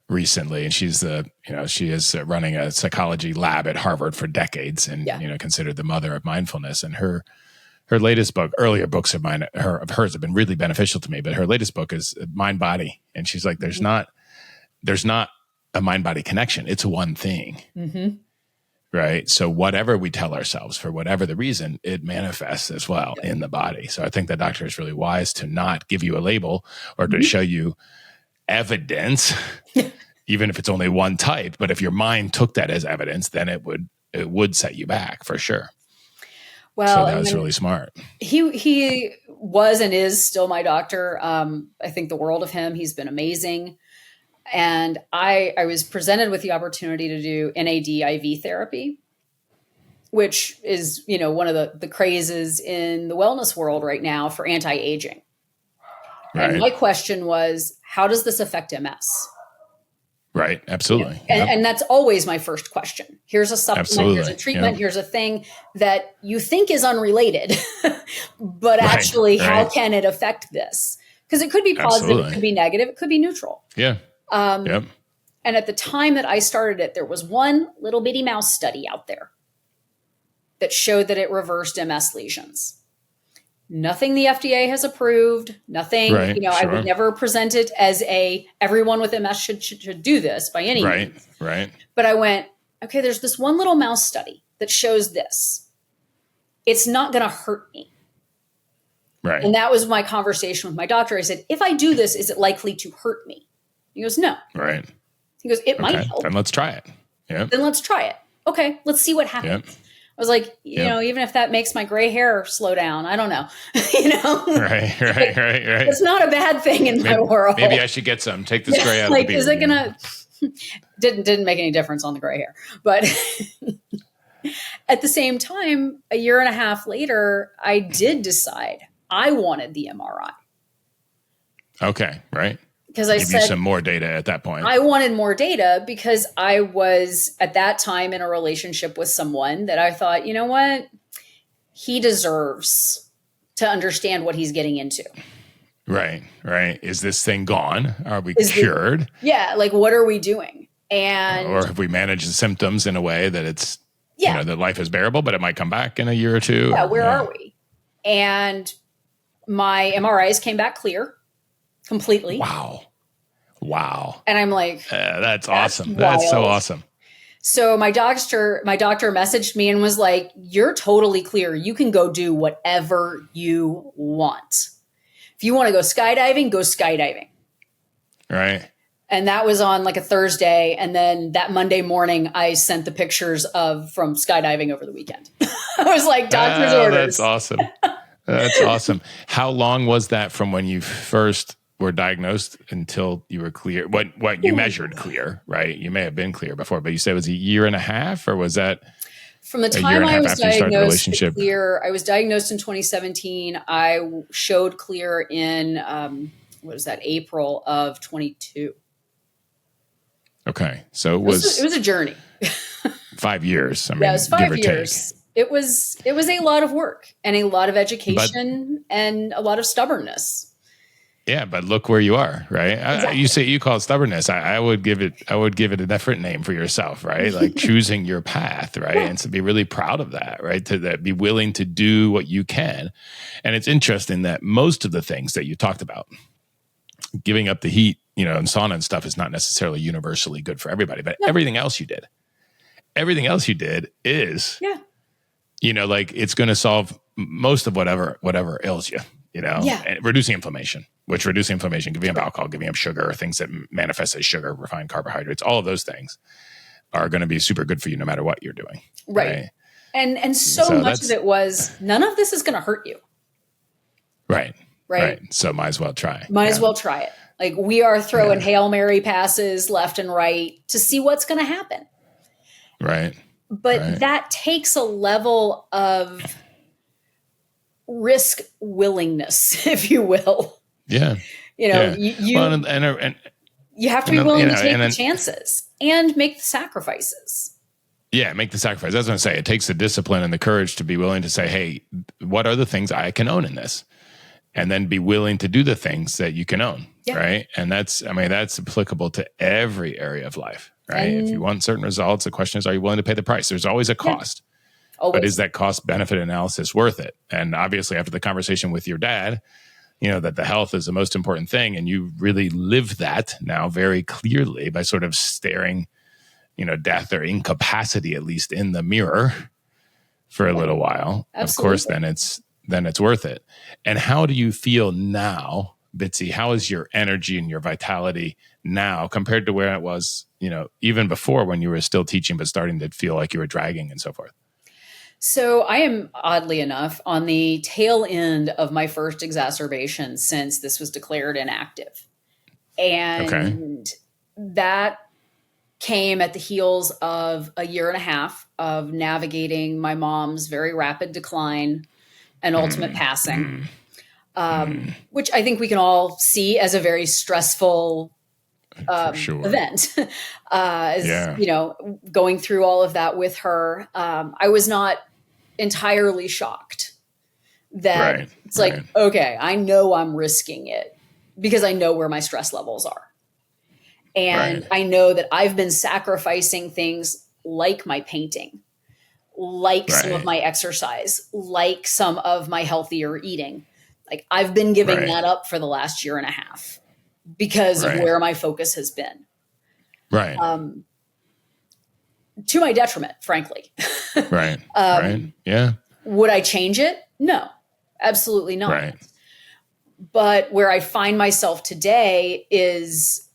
recently, and she's she is running a psychology lab at Harvard for decades and, considered the mother of mindfulness. And her latest book, earlier books of hers have been really beneficial to me, but her latest book is Mind Body. And she's like, there's not a mind body connection. It's one thing. Mm-hmm. Right. So whatever we tell ourselves, for whatever the reason, it manifests as well in the body. So I think the doctor is really wise to not give you a label or to show you evidence, even if it's only one type. But if your mind took that as evidence, then it would set you back for sure. Well, so that was really smart. He was and is still my doctor. I think the world of him. He's been amazing. And I was presented with the opportunity to do NAD IV therapy, which is, one of the crazes in the wellness world right now for anti-aging. Right. And my question was, how does this affect MS? Right. Absolutely. And that's always my first question. Here's a supplement, here's a treatment, here's a thing that you think is unrelated, but actually how can it affect this? Because it could be positive, it could be negative, it could be neutral. Yeah. And at the time that I started it, there was one little bitty mouse study out there that showed that it reversed MS lesions. Nothing the FDA has approved, nothing, I would never present it as everyone with MS should do this by any means. Right. But I went, okay, there's this one little mouse study that shows this. It's not going to hurt me. Right. And that was my conversation with my doctor. I said, if I do this, is it likely to hurt me? He goes, no. Right. He goes, it might Okay. help. Then let's try it. Yep. Then let's try it. Okay. Let's see what happens. Yep. I was like, even if that makes my gray hair slow down, I don't know. Right. It's not a bad thing in my world. Maybe I should get some. Take this gray out of the beard. Is it gonna? Didn't make any difference on the gray hair, but at the same time, a year and a half later, I did decide I wanted the MRI. Okay. Right. Because I give said you some more data at that point. I wanted more data because I was at that time in a relationship with someone that I thought, you know what? He deserves to understand what he's getting into. Right. Is this thing gone? Are we cured? What are we doing? And or have we managed the symptoms in a way that it's, that life is bearable, but it might come back in a year or two? Yeah, where are we? And my MRIs came back clear. Completely. Wow. And I'm like, that's awesome. That's so awesome. So my doctor messaged me and was like, you're totally clear. You can go do whatever you want. If you want to go skydiving, go skydiving. Right. And that was on like a Thursday. And then that Monday morning, I sent the pictures from skydiving over the weekend. I was like, doctor's orders. That's awesome. That's awesome. How long was that from when you first were diagnosed until you were clear? What you measured clear, right? You may have been clear before, but you said it was a year and a half, or was that from the time I was diagnosed to clear? I was diagnosed in 2017. I showed clear in April of 22. Okay, so it was a journey. 5 years. I mean, it was 5 years. Take. It was a lot of work and a lot of education and a lot of stubbornness. Yeah, but look where you are, right? Exactly. You call it stubbornness. I would give it a different name for yourself, right? Like choosing your path, right? And to be really proud of that, right? To be willing to do what you can. And it's interesting that most of the things that you talked about, giving up the heat, and sauna and stuff is not necessarily universally good for everybody, but everything else you did is, it's going to solve most of whatever ails you. And reducing inflammation, giving up alcohol, giving up sugar, things that manifest as sugar, refined carbohydrates, all of those things are going to be super good for you no matter what you're doing. Right. And so much of it was, none of this is going to hurt you. Right. So might as well try. Might as well try it. Like we are throwing Hail Mary passes left and right to see what's going to happen. Right. But that takes a level of risk willingness, if you will. Yeah. You have to be willing to take the chances and make the sacrifices. Yeah, make the sacrifice. That's what I'm saying. It takes the discipline and the courage to be willing to say, hey, what are the things I can own in this? And then be willing to do the things that you can own, right? And that's applicable to every area of life, right? If you want certain results, the question is, are you willing to pay the price? There's always a cost. Always. But is that cost benefit analysis worth it? And obviously after the conversation with your dad, that the health is the most important thing. And you really live that now very clearly by sort of staring, death or incapacity, at least in the mirror for a little while. Absolutely. Of course, then it's worth it. And how do you feel now, Bitsy? How is your energy and your vitality now compared to where it was, even before when you were still teaching, but starting to feel like you were dragging and so forth? So I am, oddly enough, on the tail end of my first exacerbation since this was declared inactive. And that came at the heels of a year and a half of navigating my mom's very rapid decline and ultimate passing, which I think we can all see as a very stressful event. Going through all of that with her, I was not entirely shocked that it's like, okay, I know I'm risking it because I know where my stress levels are. And I know that I've been sacrificing things like my painting, like some of my exercise, like some of my healthier eating. Like I've been giving that up for the last year and a half because of where my focus has been. To my detriment, frankly. Would I change it? No, absolutely not. But where I find myself today is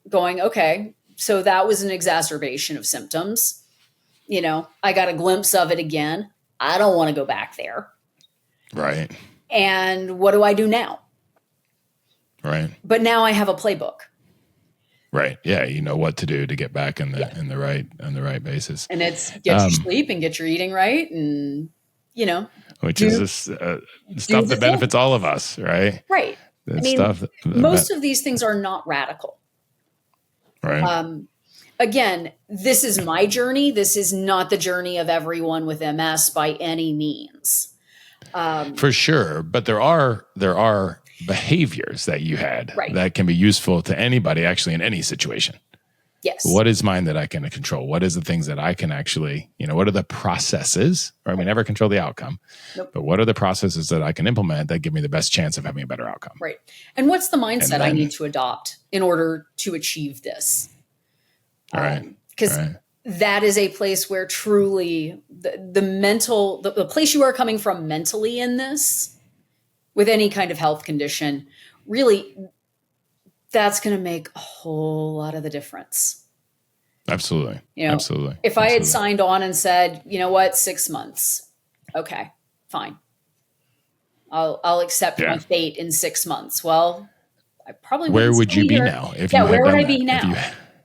going, okay, So that was an exacerbation of symptoms. I got a glimpse of it again. I don't want to go back there. Right. And what do I do now? Right. But now I have a playbook. Right. Yeah. You know what to do to get back in the right basis. And it's get your sleep and get your eating right. And, which is this stuff that benefits all of us. Right. Right. Most of these things are not radical. Right. Again, this is my journey. This is not the journey of everyone with MS by any means. For sure. But there are behaviors that you had that can be useful to anybody actually in any situation. Yes. What is mine that I can control? What is the things that I can actually, what are the processes? Right? We never control the outcome, but what are the processes that I can implement that give me the best chance of having a better outcome? Right. And what's the mindset I need to adopt in order to achieve this? Right. Because that is a place where truly the place you are coming from mentally in this, with any kind of health condition, really, that's going to make a whole lot of the difference. Absolutely. Absolutely. If I had signed on and said, 6 months, okay, fine. I'll accept my fate in 6 months. Well, I probably where would you be now? Where would I be now?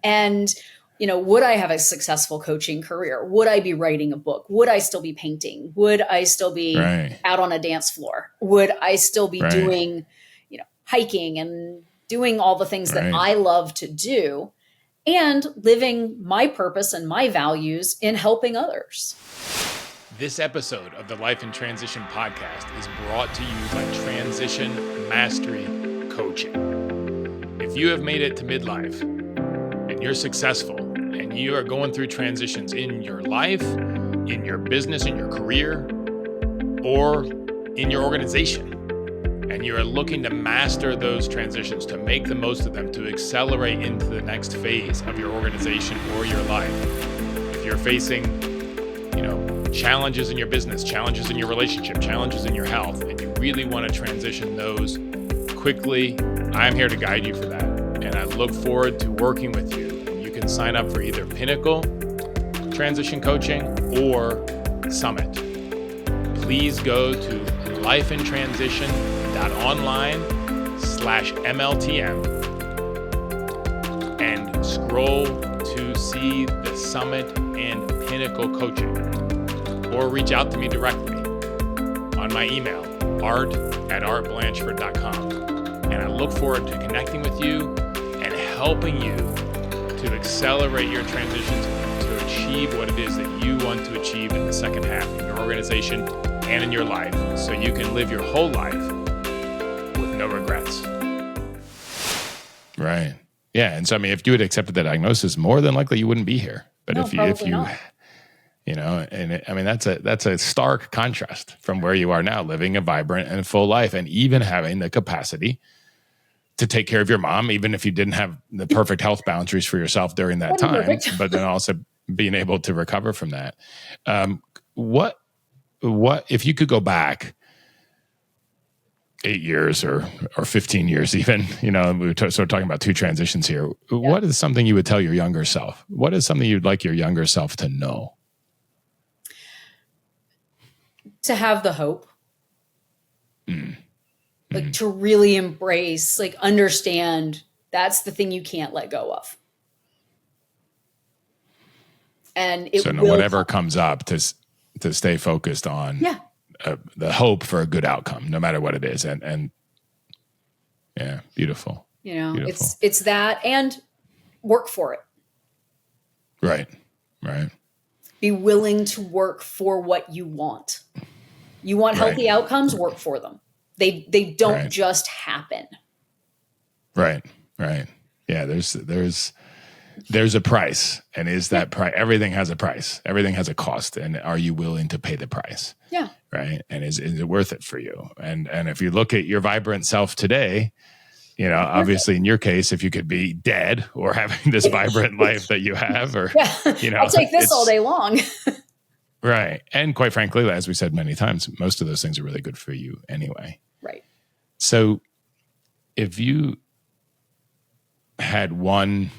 And would I have a successful coaching career? Would I be writing a book? Would I still be painting? Would I still be out on a dance floor? Would I still be doing, hiking and doing all the things that I love to do and living my purpose and my values in helping others? This episode of the Life in Transition podcast is brought to you by Transition Mastery Coaching. If you have made it to midlife and you're successful and you are going through transitions in your life, in your business, in your career, or in your organization, and you are looking to master those transitions, to make the most of them, to accelerate into the next phase of your organization or your life. If you're facing, challenges in your business, challenges in your relationship, challenges in your health, and you really want to transition those quickly, I'm here to guide you for that. And I look forward to working with you. You can sign up for either Pinnacle Transition Coaching or Summit. Please go to lifeintransition.online/MLTM and scroll to see the Summit and Pinnacle Coaching, or reach out to me directly on my email, art@artblanchford.com. And I look forward to connecting with you and helping you to accelerate your transitions to achieve what it is that you want to achieve in the second half in your organization and in your life, so you can live your whole life with no regrets. Right. Yeah. And so, if you had accepted that diagnosis, more than likely you wouldn't be here. But if you that's a stark contrast from where you are now, living a vibrant and full life, and even having the capacity to take care of your mom, even if you didn't have the perfect health boundaries for yourself during that time, but then also being able to recover from that. What if you could go back 8 years or 15 years even, we were sort of talking about two transitions here. Yeah. What is something you would tell your younger self? What is something you'd like your younger self to know? To have the hope. To really embrace, understand that's the thing you can't let go of. And whatever comes up, to stay focused on the hope for a good outcome, no matter what it is. And yeah, beautiful. Beautiful. It's that, and work for it. Right. Be willing to work for what you want. You want healthy outcomes, work for them. They don't just happen. Right. Yeah, there's a price, and is that price? Everything has a price. Everything has a cost, and are you willing to pay the price? Yeah. Right. And is it worth it for you? And if you look at your vibrant self today, obviously in your case, if you could be dead or having this vibrant life that you have, or I'll take this all day long. Right. And quite frankly, as we said many times, most of those things are really good for you anyway. Right. So if you had one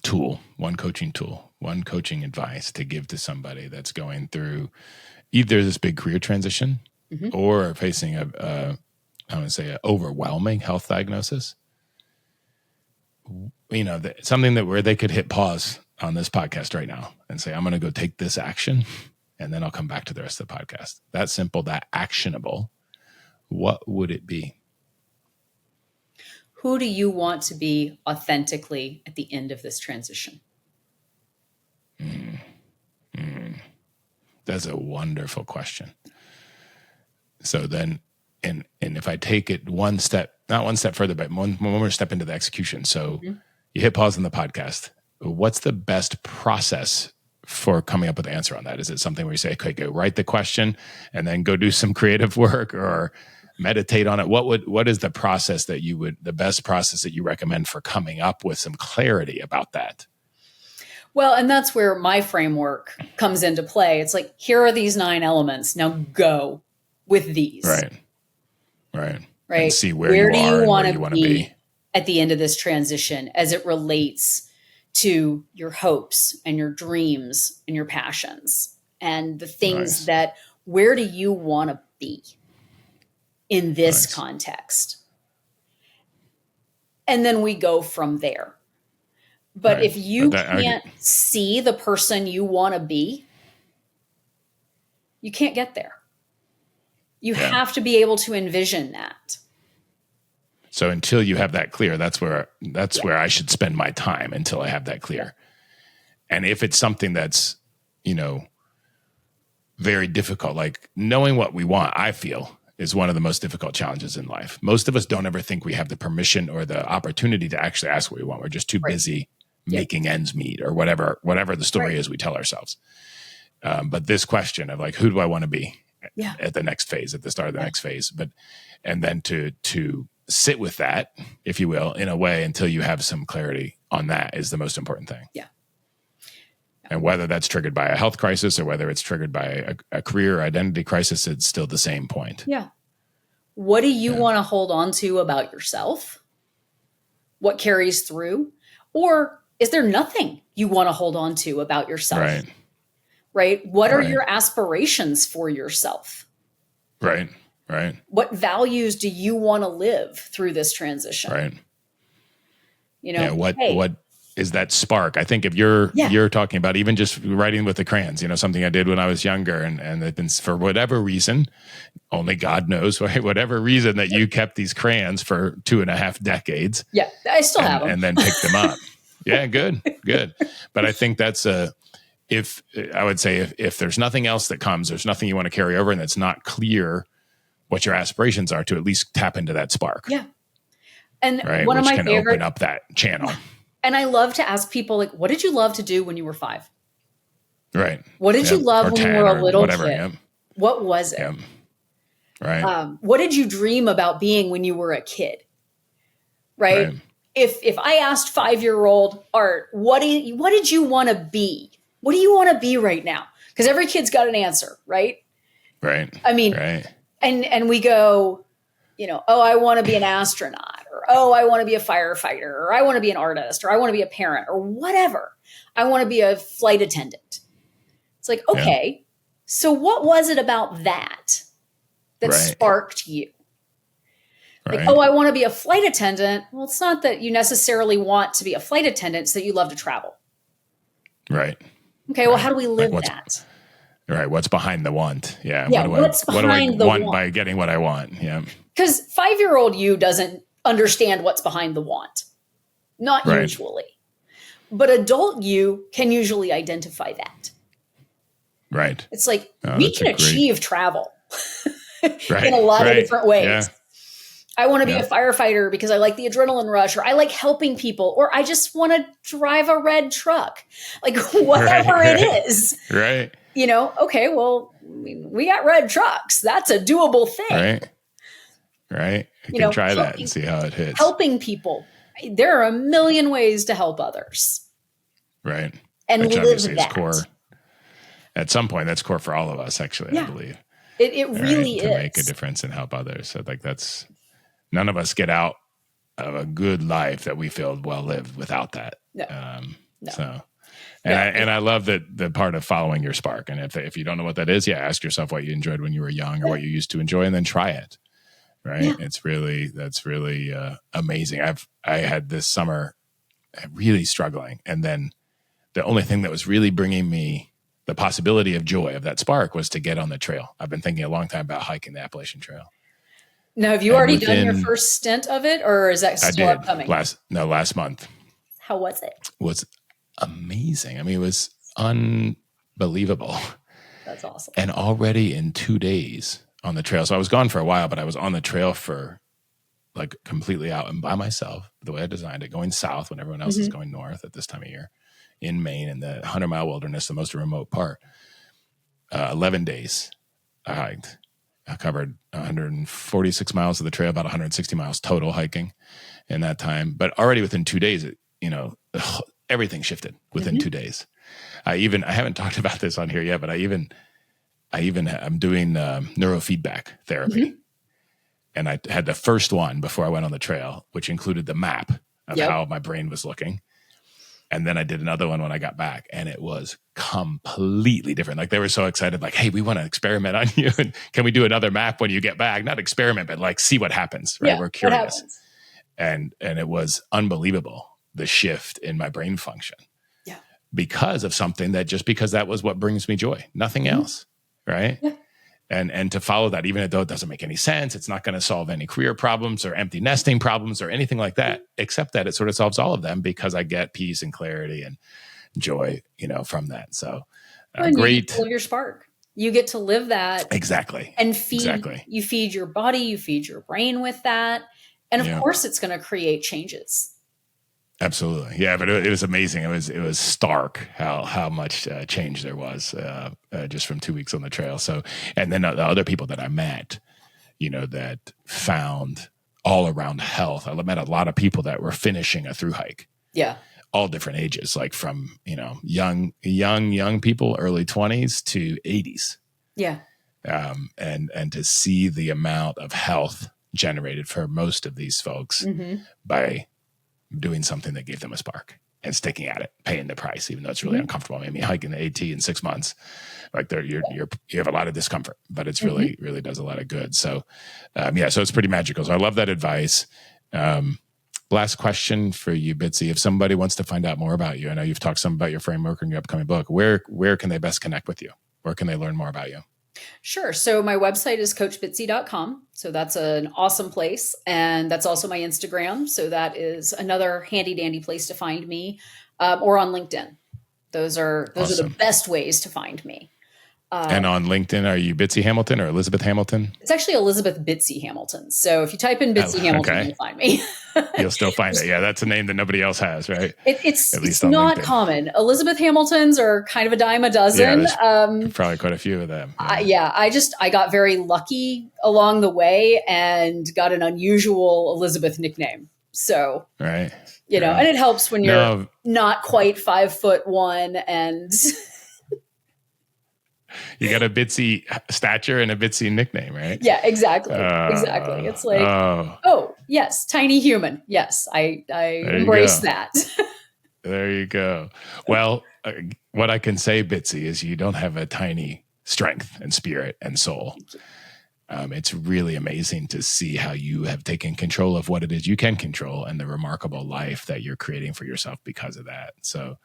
tool, one coaching tool, one coaching advice to give to somebody that's going through either this big career transition or facing I want to say, an overwhelming health diagnosis, something that where they could hit pause on this podcast right now and say, I'm going to go take this action, and then I'll come back to the rest of the podcast. That simple, that actionable. What would it be? Who do you want to be authentically at the end of this transition? That's a wonderful question. So then, and if I take it one step, not one step further, but one more step into the execution. So you hit pause on the podcast. What's the best process for coming up with an answer on that? Is it something where you say, okay, go write the question and then go do some creative work or meditate on it? What is the process the best process that you recommend for coming up with some clarity about that? Well, and that's where my framework comes into play. It's like, here are these 9 elements. Now go with these. Right. Right. And see where you are and where you want to be at the end of this transition as it relates to your hopes and your dreams and your passions and the things that, where do you want to be in this context? And then we go from there. But if you can't see the person you want to be, you can't get there. You have to be able to envision that. So until you have that clear, that's where I should spend my time until I have that clear. And if it's something that's, very difficult, like knowing what we want, I feel is one of the most difficult challenges in life. Most of us don't ever think we have the permission or the opportunity to actually ask what we want. We're just too busy making ends meet or whatever the story is we tell ourselves. But this question of like, who do I want to be at the next phase, at the start of the next phase? And then to sit with that, if you will, in a way until you have some clarity on that is the most important thing. Yeah. And whether that's triggered by a health crisis or whether it's triggered by a career or identity crisis, it's still the same point. Yeah. What do you want to hold on to about yourself? What carries through? Or is there nothing you want to hold on to about yourself? Right? What are your aspirations for yourself? Right. What values do you want to live through this transition? Right. What is that spark? I think if you're talking about even just writing with the crayons, something I did when I was younger and then for whatever reason, only God knows, right? Whatever reason that you kept these crayons for 2.5 decades. Yeah, I still have them. And then picked them up. Yeah, good. But I think that's if there's nothing else that comes, there's nothing you want to carry over and it's not clear what your aspirations are, to at least tap into that spark. Yeah. And one of my favorite, open up that channel. And I love to ask people, like, what did you love to do when you were 5? Right. What did you love when you were a little kid? Yep. What was it? Yep. Right. What did you dream about being when you were a kid? Right. If I asked 5-year-old Art, what did you want to be? What do you want to be right now? Because every kid's got an answer, right? Right. I mean, and we go, I want to be an astronaut, or, I want to be a firefighter, or I want to be an artist, or I want to be a parent, or whatever. I want to be a flight attendant. It's like, okay, so what was it about that sparked you? Like, I want to be a flight attendant. Well, it's not that you necessarily want to be a flight attendant, it's that you love to travel. Right. Okay, well, how do we live that? Right. What's behind the want? Yeah. What do I want by getting what I want? Yeah. Because 5-year-old you doesn't understand what's behind the want. Not usually. But adult you can usually identify that. Right. It's like, we can achieve travel in a lot of different ways. Yeah. I want to be a firefighter because I like the adrenaline rush, or I like helping people, or I just want to drive a red truck. Like, whatever it is. Right. Okay, well, we got red trucks. That's a doable thing. Right. You can try that and see how it hits. Helping people. There are a million ways to help others. Right. And which live obviously that. Is core. At some point, that's core for all of us, actually, I believe. It really is. To make a difference and help others. So none of us get out of a good life that we feel well lived without that. No. No. So, and I love the part of following your spark. And if you don't know what that is, ask yourself what you enjoyed when you were young or what you used to enjoy, and then try it. Right. Yeah. That's really amazing. I had this summer really struggling. And then the only thing that was really bringing me the possibility of joy of that spark was to get on the trail. I've been thinking a long time about hiking the Appalachian Trail. Now, have you already done your first stint of it, or is that still upcoming? Last month. How was it? It was amazing. I mean, it was unbelievable. That's awesome. And already in 2 days on the trail. So I was gone for a while, but I was on the trail for like completely out and by myself, the way I designed it, going south when everyone else is going north at this time of year in Maine, in the 100-mile wilderness, the most remote part. 11 days I hiked. I covered 146 miles of the trail, about 160 miles total hiking in that time. But already within 2 days, everything shifted within 2 days. I haven't talked about this on here yet, but I'm doing neurofeedback therapy. And I had the first one before I went on the trail, which included the map of how my brain was looking. And then I did another one when I got back, and it was completely different. Like, they were so excited, like, hey, we want to experiment on you. And can we do another map when you get back? Not experiment, but like see what happens, right? We're curious. And it was unbelievable, the shift in my brain function. Yeah. Because of something because that was what brings me joy, nothing else. Right. Yeah. And to follow that, even though it doesn't make any sense, it's not going to solve any career problems or empty nesting problems or anything like that, except that it sort of solves all of them because I get peace and clarity and joy, from that. So great. You get to live your spark. You get to live that. Exactly. And you feed your body, you feed your brain with that. And of course it's going to create changes. Absolutely. Yeah. But it was amazing. It was stark how much change there was just from 2 weeks on the trail. So, and then the other people that I met, that found all around health. I met a lot of people that were finishing a through hike. Yeah. All different ages, like from, young people, early 20s to 80s. Yeah. And to see the amount of health generated for most of these folks by doing something that gave them a spark and sticking at it, paying the price, even though it's really uncomfortable. I mean, hiking the AT in 6 months, like you have a lot of discomfort, but it's really does a lot of good. So, so it's pretty magical. So I love that advice. Last question for you, Bitsy. If somebody wants to find out more about you, I know you've talked some about your framework and your upcoming book, where can they best connect with you? Where can they learn more about you? Sure. So my website is coachbitsy.com. So that's an awesome place. And that's also my Instagram. So that is another handy dandy place to find me, or on LinkedIn. Those are the best ways to find me. And on LinkedIn, are you Bitsy Hamilton or Elizabeth Hamilton? It's actually Elizabeth Bitsy Hamilton. So if you type in Bitsy Hamilton, you'll find me. You'll still find it. Yeah, that's a name that nobody else has, right? It's not LinkedIn. Common. Elizabeth Hamiltons are kind of a dime a dozen. Yeah, probably quite a few of them. Yeah. I got very lucky along the way and got an unusual Elizabeth nickname. So, and it helps when you're not quite 5'1" and... You got a Bitsy stature and a Bitsy nickname, right? Yeah, exactly. Exactly. It's like, yes, tiny human. Yes, I embrace that. There you go. Well, what I can say, Bitsy, is you don't have a tiny strength and spirit and soul. It's really amazing to see how you have taken control of what it is you can control and the remarkable life that you're creating for yourself because of that. So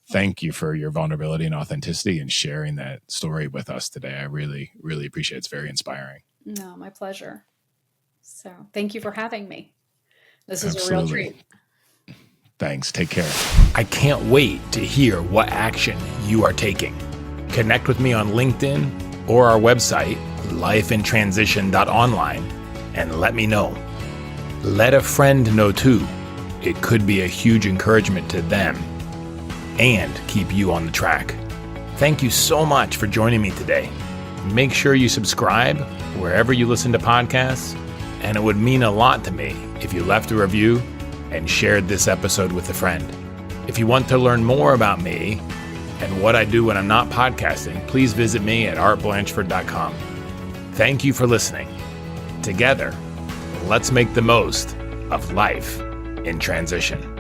thank you for your vulnerability and authenticity and sharing that story with us today. I really, really appreciate it. It's very inspiring. No, my pleasure. So thank you for having me. This is a real treat. Thanks. Take care. I can't wait to hear what action you are taking. Connect with me on LinkedIn or our website, lifeintransition.online, and let me know. Let a friend know too. It could be a huge encouragement to them and keep you on the track. Thank you so much for joining me today. Make sure you subscribe wherever you listen to podcasts, and it would mean a lot to me if you left a review and shared this episode with a friend. If you want to learn more about me and what I do when I'm not podcasting, please visit me at artblanchford.com. Thank you for listening. Together, let's make the most of life in transition.